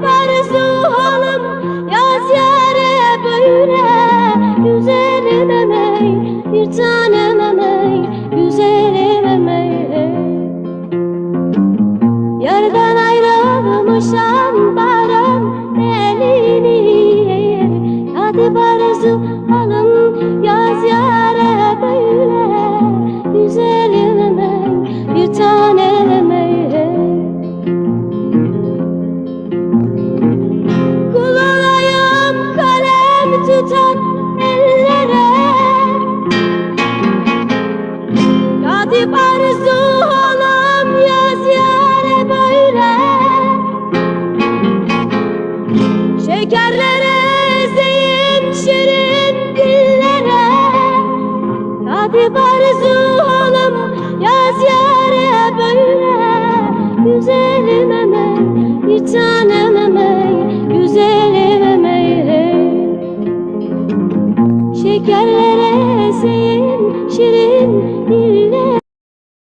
barzu halım yaz yare böyle. Güzelim emey, bir tanem emey, güzelim emey. Yardan ayrılmışam barım elini. Hadi barzu halım yaz yare böyle. Güzelim emey, bir tanem emey. Kul olayım kalem tutan ellere. Hadi barzu halım yaz yare böyle. Şekerlere ezeyim şirin dillere. Hadi barzu halım yaz yare böyle. Güzelim emey, bir tanem emey, güzelim emey. Şekerlere ezeyim şirin dillere.